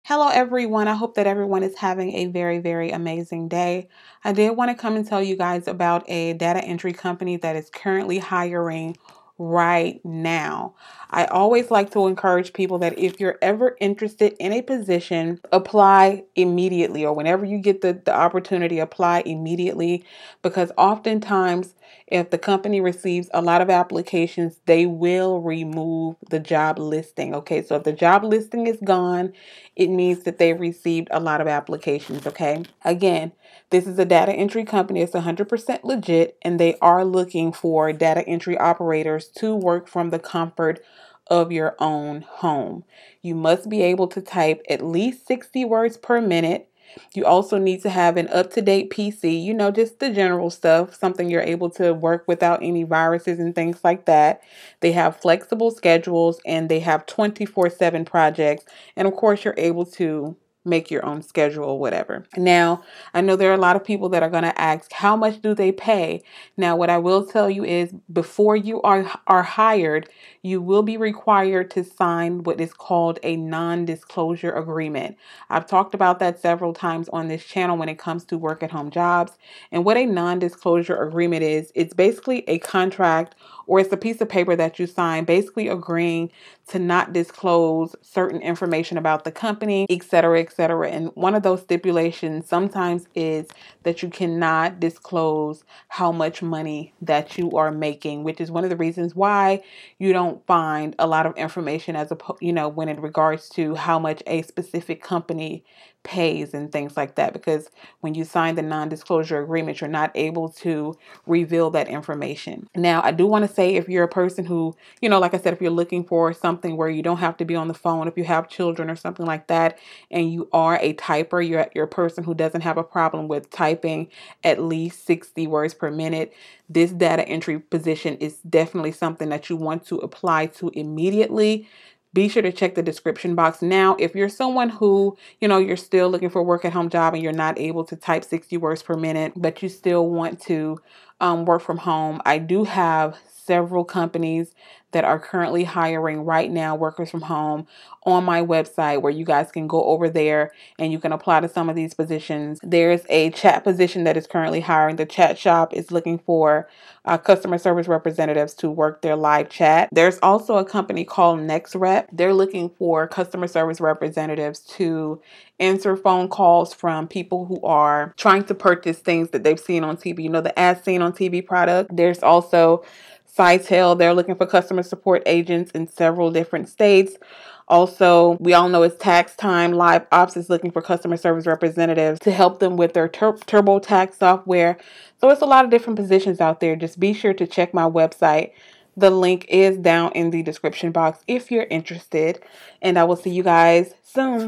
Hello everyone. I hope that everyone is having a very amazing day. I did want to come and tell you guys about a data entry company that is currently hiring right now. I always like to encourage people that if you're ever interested in a position, apply immediately, or whenever you get the opportunity, apply immediately, because oftentimes if the company receives a lot of applications, they will remove the job listing. Okay, so if the job listing is gone, it means that they received a lot of applications. Okay, again, this is a data entry company. It's 100% legit, and they are looking for data entry operators to work from the comfort of your own home. You must be able to type at least 60 words per minute. You also need to have an up-to-date PC, just the general stuff, something you're able to work without any viruses and things like that. They have flexible schedules and they have 24/7 projects. And of course, you're able to make your own schedule or whatever. Now, I know there are a lot of people that are going to ask, how much do they pay? Now, what I will tell you is before you are hired, you will be required to sign what is called a non-disclosure agreement. I've talked about that several times on this channel when it comes to work at home jobs. And what a non-disclosure agreement is, it's basically a contract, or it's a piece of paper that you sign basically agreeing to not disclose certain information about the company, etc., etc. And one of those stipulations sometimes is that you cannot disclose how much money that you are making, which is one of the reasons why you don't find a lot of information when in regards to how much a specific company pays and things like that, because when you sign the non-disclosure agreement, you're not able to reveal that information. Now, I do want to say, if you're a person who, like I said, if you're looking for something where you don't have to be on the phone, if you have children or something like that, and you are a typer, you're a person who doesn't have a problem with typing at least 60 words per minute, this data entry position is definitely something that you want to apply to immediately. Be sure to check the description box. Now, if you're someone who, you're still looking for a work at home job and you're not able to type 60 words per minute, but you still want to work from home, I do have several companies that are currently hiring right now workers from home on my website, where you guys can go over there and you can apply to some of these positions. There's a chat position that is currently hiring. The chat shop is looking for customer service representatives to work their live chat. There's also a company called NextRep. They're looking for customer service representatives to answer phone calls from people who are trying to purchase things that they've seen on TV. The ads seen on TV product. There's also Sitel. They're looking for customer support agents in several different states. Also, we all know it's tax time. Live Ops is looking for customer service representatives to help them with their TurboTax software. So it's a lot of different positions out there. Just be sure to check my website. The link is down in the description box if you're interested. And I will see you guys soon.